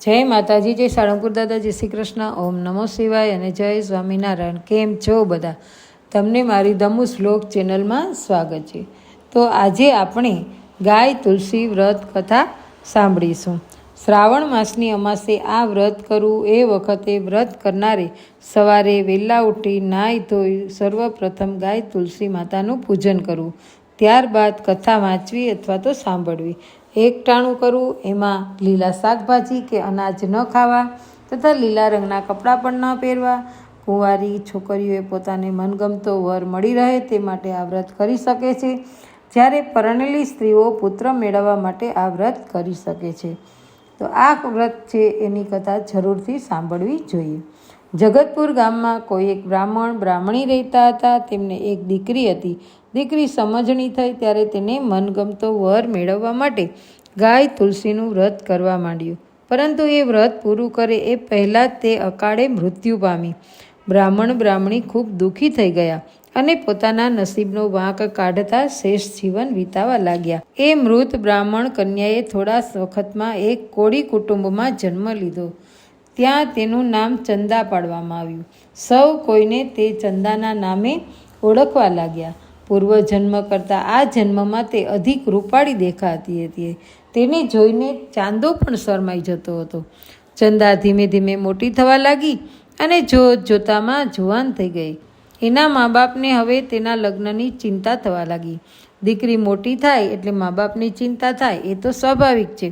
જય માતાજી, જય સાળંગપુર દાદા, જય શ્રી કૃષ્ણ, ઓમ નમો શિવાય અને જય સ્વામિનારાયણ. કેમ છો બધા? તમને મારી ધમ્મુ શ્લોક ચેનલમાં સ્વાગત છે. તો આજે આપણે ગાય તુલસી વ્રત કથા સાંભળીશું. શ્રાવણ માસની અમાસે આ વ્રત કરવું એ વખતે વ્રત કરનારે સવારે વહેલા ઉઠી નાહી ધોઈ સર્વપ્રથમ ગાય તુલસી માતાનું પૂજન કરવું. ત્યારબાદ કથા વાંચવી અથવા તો સાંભળવી. એકટાણું કરવું, એમાં લીલા શાકભાજી કે અનાજ ન ખાવા તથા લીલા રંગના કપડાં પણ ન પહેરવા. કુંવારી છોકરીઓએ પોતાને મનગમતો વર મળી રહે તે માટે આ વ્રત કરી શકે છે, જ્યારે પરણેલી સ્ત્રીઓ પુત્ર મેળવવા માટે આ વ્રત કરી શકે છે. તો આ વ્રત છે એની કથા જરૂરથી સાંભળવી જોઈએ. જગતપુર ગામમાં કોઈ એક બ્રાહ્મણી રહેતા હતા. તેમને એક દીકરી હતી. દીકરી સમજણી થઈ ત્યારે તેને મનગમતો વર મેળવવા માટે ગાય તુલસીનું વ્રત કરવા માંડ્યું. પરંતુ એ વ્રત પૂરું કરે એ પહેલાં જ તે અકાળે મૃત્યુ પામી. બ્રાહ્મણી ખૂબ દુઃખી થઈ ગયા અને પોતાના નસીબનો વાંક કાઢતા શેષ જીવન વિતાવા લાગ્યા. એ મૃત બ્રાહ્મણ કન્યાએ થોડા વખતમાં એક કોળી કુટુંબમાં જન્મ લીધો. ત્યાં તેનું નામ ચંદા પાડવામાં આવ્યું. સૌ કોઈને તે ચંદાના નામે ઓળખવા લાગ્યા. પૂર્વજન્મ કરતાં આ જન્મમાં તે અધિક રૂપાળી દેખાતી હતી. તેને જોઈને ચાંદો પણ શરમાઈ જતો હતો. ચંદા ધીમે ધીમે મોટી થવા લાગી અને જોતામાં જુવાન થઈ ગઈ. એના મા બાપને હવે તેના લગ્નની ચિંતા થવા લાગી. દીકરી મોટી થાય એટલે મા બાપની ચિંતા થાય, એ તો સ્વાભાવિક છે.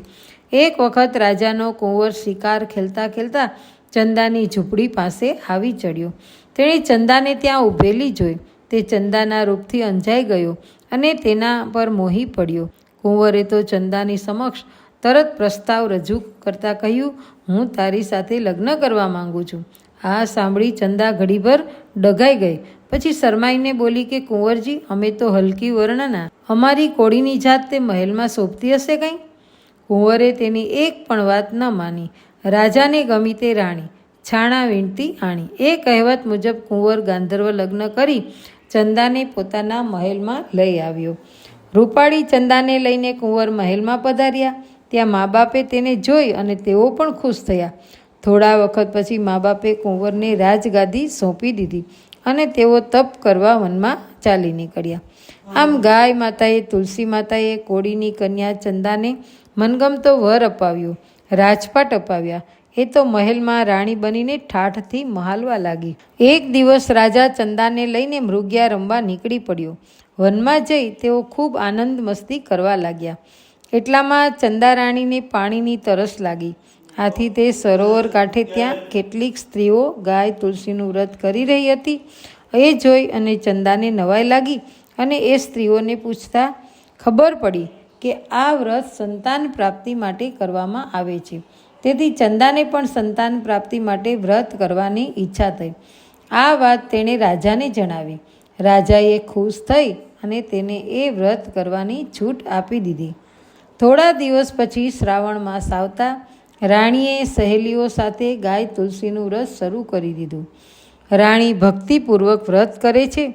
એક વખત રાજાનો કુંવર શિકાર ખેલતા ખેલતા ચંદાની ઝૂંપડી પાસે આવી ચડ્યો. તેણે ચંદાને ત્યાં ઊભેલી જોઈ. તે ચંદાના રૂપથી અંજાઈ ગયો અને તેના પર મોહી પડ્યો. કુંવરે તો ચંદાની સમક્ષ તરત પ્રસ્તાવ રજૂ કરતાં કહ્યું, હું તારી સાથે લગ્ન કરવા માંગુ છું. આ સાંભળી ચંદા ઘડીભર ડઘાઈ ગઈ. પછી શરમાઈને બોલી કે કુંવરજી, અમે તો હલકી વર્ણના, અમારી કોળીની જાત તે મહેલમાં શોભતી હશે કંઈ? કુંવરે તેની એક પણ વાત ન માની. રાજાને ગમી તે રાણી, છાણા વીણતી આણી. એ કહેવત મુજબ કુંવર ગાંધર્વ લગ્ન કરી ચંદાને પોતાના મહેલમાં લઈ આવ્યો. રૂપાળી ચંદાને લઈને કુંવર મહેલમાં પધાર્યા. ત્યાં મા બાપે તેને જોઈ અને તેઓ પણ ખુશ થયા. થોડા વખત પછી મા બાપે કુંવરને રાજગાદી સોંપી દીધી અને તેઓ તપ કરવા વનમાં ચાલી નીકળ્યા. આમ ગાય માતાએ, તુલસી માતાએ કોળીની કન્યા ચંદાને મનગમતો વર અપાવ્યો, રાજપાટ અપાવ્યા. એ તો મહેલમાં રાણી બનીને ઠાઠથી મહાલવા લાગી. એક દિવસ રાજા ચંદાને લઈને મૃગ્યા રમવા નીકળી પડ્યો. વનમાં જઈ તેઓ ખૂબ આનંદ મસ્તી કરવા લાગ્યા. એટલામાં ચંદા રાણીને પાણીની તરસ લાગી. આથી તે સરોવર કાંઠે ત્યાં કેટલીક સ્ત્રીઓ ગાય તુલસીનું વ્રત કરી રહી હતી. એ જોઈ અને ચંદાને નવાઈ લાગી અને એ સ્ત્રીઓને પૂછતા ખબર પડી કે આ વ્રત સંતાન પ્રાપ્તિ માટે કરવામાં આવે છે. તેથી ચંદાને પણ સંતાન પ્રાપ્તિ માટે વ્રત કરવાની ઈચ્છા થઈ. આ વાત તેણે રાજાને જણાવી. રાજાએ ખુશ થઈ અને તેને એ વ્રત કરવાની છૂટ આપી દીધી. થોડા દિવસ પછી શ્રાવણ માસ આવતા રાણીએ સહેલીઓ સાથે ગાય તુલસીનું વ્રત શરૂ કરી દીધું. રાણી ભક્તિપૂર્વક વ્રત કરે છે,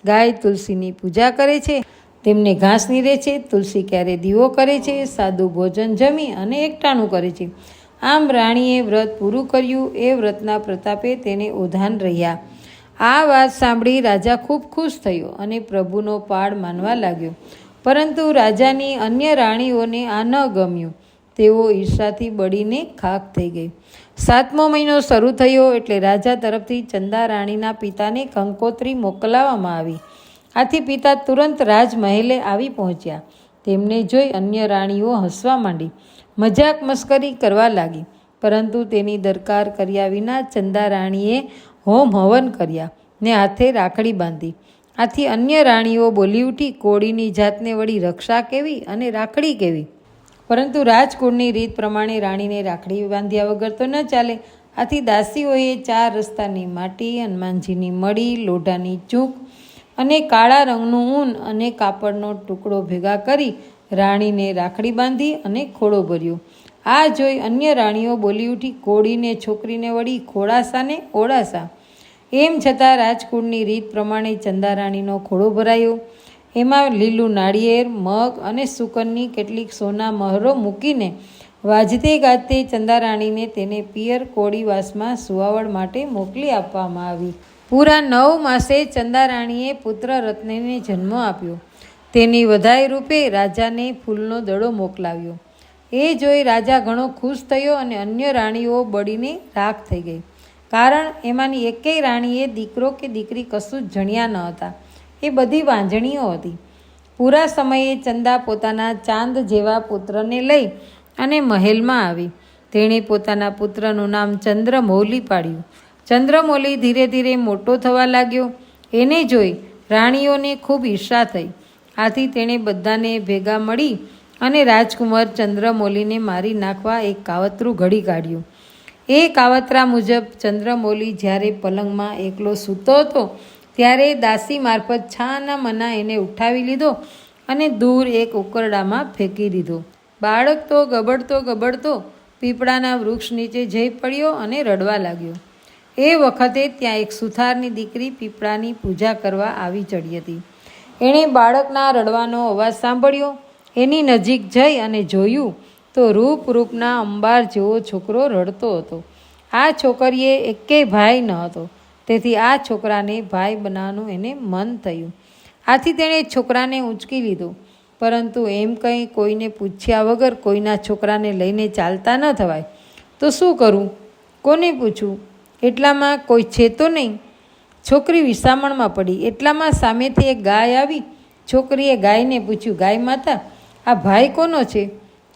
ગાય તુલસીની પૂજા કરે છે, તેમને ઘાસ નીરે છે, તુલસી ક્યારે દીવો કરે છે, સાદું ભોજન જમી અને એકટાણું કરે છે. આમ રાણીએ વ્રત પૂરું કર્યું. એ વ્રતના પ્રતાપે તેને ઓધાન રહ્યા. આ વાત સાંભળી રાજા ખૂબ ખુશ થયો અને પ્રભુનો પાડ માનવા લાગ્યો. પરંતુ રાજાની અન્ય રાણીઓને આ ન ગમ્યું. તેઓ ઈર્ષાથી બળીને ખાખ થઈ ગઈ. 7મો મહિનો શરૂ થયો એટલે રાજા તરફથી ચંદા રાણીના પિતાને કંકોત્રી મોકલાવવામાં આવી. આથી પિતા તુરંત રાજમહેલે આવી પહોંચ્યા. તેમને જોઈ અન્ય રાણીઓ હસવા માંડી, મજાક મસ્કરી કરવા લાગી. પરંતુ તેની દરકાર કર્યા વિના ચંદા રાણીએ હોમ હવન કર્યા ને હાથે રાખડી બાંધી. આથી અન્ય રાણીઓ બોલી ઉઠી, કોળીની જાતને વળી રક્ષા કેવી અને રાખડી કેવી? પરંતુ રાજકુળની રીત પ્રમાણે રાણીને રાખડી બાંધ્યા વગર તો ન ચાલે. આથી દાસીઓએ 4 રસ્તાની માટી, હનુમાનજીની મળી, લોઢાની ચૂંક અને કાળા રંગનું ઊન અને કાપડનો ટુકડો ભેગા કરી રાણીને રાખડી બાંધી અને ખોળો ભર્યો. આ જોઈ અન્ય રાણીઓ બોલી ઉઠી, કોળીને છોકરીને વળી ખોળાસા ને ઓળાસા. એમ છતાં રાજકુળની રીત પ્રમાણે ચંદા રાણીનો ખોળો ભરાયો. એમાં લીલું નાળિયેર, મગ અને સુકનની કેટલીક સોના મહરો મૂકીને વાજતે ગાજતે ચંદારાણીને તેને પિયર કોળીવાસમાં સુવાવડ માટે મોકલી આપવામાં આવી. પૂરા 9 માસે ચંદારાણીએ પુત્ર રત્નેને જન્મ આપ્યો. તેની વધાઈ રૂપે રાજાને ફૂલનો દડો મોકલાવ્યો. એ જોઈ રાજા ઘણો ખુશ થયો અને અન્ય રાણીઓ બળીને રાખ થઈ ગઈ. કારણ એમાંની એકેય રાણીએ દીકરો કે દીકરી કશું જ જણ્યા ન હતા. એ બધી વાંજણીઓ હતી. પૂરા સમયે ચંદા પોતાના ચાંદ જેવા પુત્રને લઈ અને મહેલમાં આવી. તેણે પોતાના પુત્રનું નામ ચંદ્રમૌલી પાડ્યું. ચંદ્રમૌલી ધીરે ધીરે મોટો થવા લાગ્યો. એને જોઈ રાણીઓને ખૂબ ઈર્ષા થઈ. આથી તેણે બધાને ભેગા મળી અને રાજકુમાર ચંદ્રમૌલીને મારી નાખવા એક કાવતરું ઘડી કાઢ્યું. એ કાવતરા મુજબ ચંદ્રમૌલી જ્યારે પલંગમાં એકલો સૂતો હતો ત્યારે દાસી મારફત છાના મના એને ઉઠાવી લીધો અને દૂર એક ઉકરડામાં ફેંકી દીધો. બાળક તો ગબડતો પીપળાના વૃક્ષ નીચે જઈ પડ્યો અને રડવા લાગ્યો. એ વખતે ત્યાં એક સુથારની દીકરી પીપળાની પૂજા કરવા આવી ચડી હતી. એણે બાળકના રડવાનો અવાજ સાંભળ્યો. એની નજીક જઈ અને જોયું તો રૂપના અંબાર જેવો છોકરો રડતો હતો. આ છોકરીએ એકેય ભાઈ ન હતો. તેથી આ છોકરાને ભાઈ બનાવવાનું એને મન થયું. આથી તેણે છોકરાને ઊંચકી લીધો. પરંતુ એમ કંઈ કોઈને પૂછ્યા વગર કોઈના છોકરાને લઈને ચાલતા ન થવાય. તો શું કરું? કોને પૂછું? એટલામાં કોઈ છે તો નહીં. છોકરી વિસામણમાં પડી. એટલામાં સામેથી એક ગાય આવી. છોકરીએ ગાયને પૂછ્યું, ગાય માતા, આ ભાઈ કોનો છે?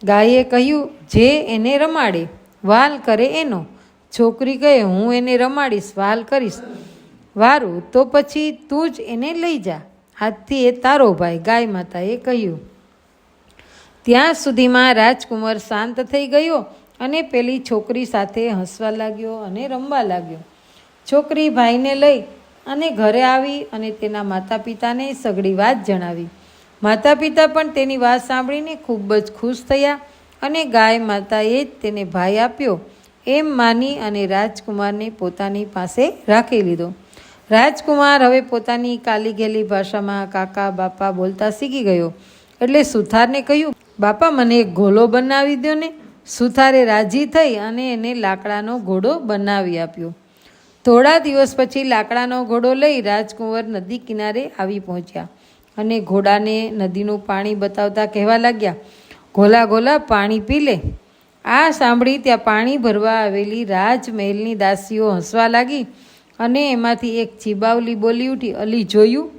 ગાયે કહ્યું, જે એને રમાડે, વાલ કરે એનો. છોકરી કહે, હું એને રમાડીશ, વાલ કરીશ. વારું, તો પછી તું જ એને લઈ જા. આજથી એ તારો ભાઈ, ગાય માતાએ કહ્યું. ત્યાં સુધીમાં રાજકુમાર શાંત થઈ ગયો અને પેલી છોકરી સાથે હસવા લાગ્યો અને રમવા લાગ્યો. છોકરી ભાઈને લઈ અને ઘરે આવી અને તેના માતા પિતાને સઘળી વાત જણાવી. માતા પિતા પણ તેની વાત સાંભળીને ખૂબ જ ખુશ થયા અને ગાય માતાએ જ તેને ભાઈ આપ્યો એમ માની અને રાજકુમારને પોતાની પાસે રાખી લીધો. રાજકુમાર હવે પોતાની કાલી ગેલી ભાષામાં કાકા બાપા બોલતા શીખી ગયો. એટલે સુથારને કહ્યું, બાપા મને એક ઘોડો બનાવી દો ને. સુથારે રાજી થઈ અને એને લાકડાનો ઘોડો બનાવી આપ્યો. થોડા દિવસ પછી લાકડાનો ઘોડો લઈ રાજકુંવર નદી કિનારે આવી પહોંચ્યા અને ઘોડાને નદીનું પાણી બતાવતા કહેવા લાગ્યા, ઘોલા ઘોલા પાણી પી લે. આ સાંભળી ત્યાં પાણી ભરવા આવેલી રાજમહેલની દાસીઓ હસવા લાગી અને એમાંથી એક ચીબાવલી બોલી ઉઠી, અલી જોયું,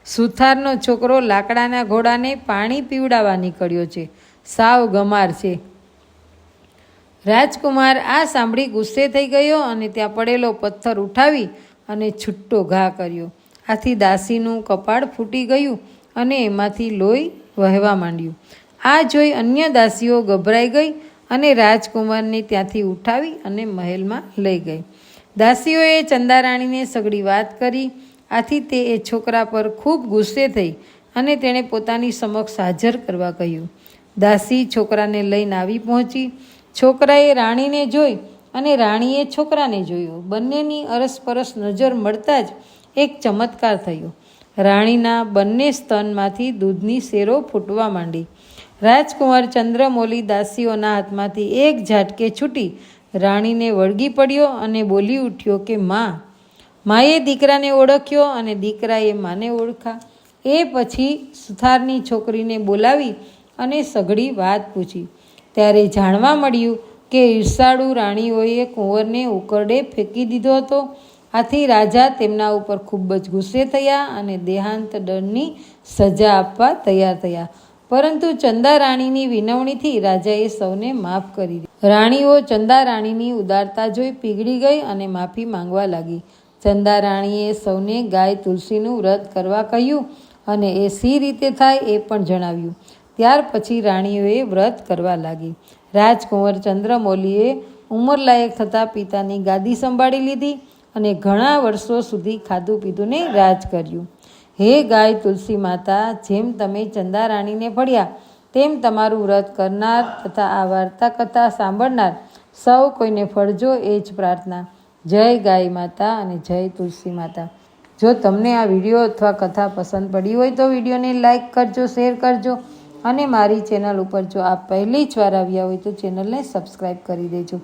સુથારનો છોકરો લાકડાના ઘોડાને પાણી પીવડાવવા નીકળ્યો છે. સાવ ગમાર છે. રાજકુમાર આ સાંભળી ગુસ્સે થઈ ગયો અને ત્યાં પડેલો પથ્થર ઉઠાવી અને છૂટ્ટો ઘા કર્યો. આથી દાસીનું કપાળ ફૂટી ગયું અને એમાંથી લોહી વહેવા માંડ્યું. આ જોઈ અન્ય દાસીઓ ગભરાઈ ગઈ અને રાજકુમારને ત્યાંથી ઉઠાવી અને મહેલમાં લઈ ગઈ. દાસીઓએ ચંદારાણીને સઘળી વાત કરી. આથી તે એ છોકરા પર ખૂબ ગુસ્સે થઈ અને તેણે પોતાની સમક્ષ હાજર કરવા કહ્યું. દાસી છોકરાને લઈને આવી પહોંચી. છોકરાએ રાણીને જોઈ અને રાણીએ છોકરાને જોયો. બંનેની અરસપરસ નજર મળતા જ એક ચમત્કાર થયો. રાણીના બંને સ્તનમાંથી દૂધની શેરો ફૂટવા માંડી. રાજકુમાર ચંદ્રમૌલી દાસીઓના હાથમાંથી એક ઝાટકે છૂટી રાણીને વળગી પડ્યો અને બોલી ઉઠ્યો કે માએ દીકરાને ઓળખ્યો અને દીકરાએ માને ઓળખા. એ પછી સુથારની છોકરીને બોલાવી અને સઘળી વાત પૂછી. ત્યારે જાણવા મળ્યું કે ઈર્ષાળુ રાણીઓએ કુંવરને ઉકરડે ફેંકી દીધો હતો. આથી રાજા તેમના ઉપર ખૂબ જ ગુસ્સે થયા અને દેહાંત દંડની સજા આપવા તૈયાર થયા. પરંતુ ચંદા રાણીની વિનવણીથી રાજાએ સૌને માફ કરી દીધી. રાણીઓ ચંદા રાણીની ઉદારતા જોઈ પીગળી ગઈ અને માફી માંગવા લાગી. ચંદા રાણીએ સૌને ગાય તુલસીનું વ્રત કરવા કહ્યું અને એ સી રીતે થાય એ પણ જણાવ્યું. ત્યાર પછી રાણીઓએ વ્રત કરવા લાગી. રાજકુંવર ચંદ્રમૌલીએ ઉંમરલાયક થતાં પિતાની ગાદી સંભાળી લીધી અને ઘણા વર્ષો સુધી ખાધું પીધુંને રાજ કર્યું. હે ગાય તુલસી માતા, જેમ તમે ચંદા રાણીને ફળ્યા તેમ તમારું વ્રત કરનાર તથા આ વાર્તા કથા સાંભળનાર સૌ કોઈને ફળજો, એ જ પ્રાર્થના. જય ગાય માતા અને જય તુલસી માતા. જો તમને આ વિડીયો અથવા કથા પસંદ પડી હોય તો વિડીયોને લાઈક કરજો, શેર કરજો અને મારી ચેનલ ઉપર જો આપ પહેલી જ વાર આવ્યા હોય તો ચેનલને સબસ્ક્રાઈબ કરી દેજો.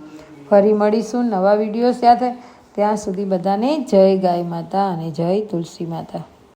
ફરી મળીશું નવા વિડીયો સાથે. ત્યાં સુધી બધાને જય ગાય માતા અને જય તુલસી માતા.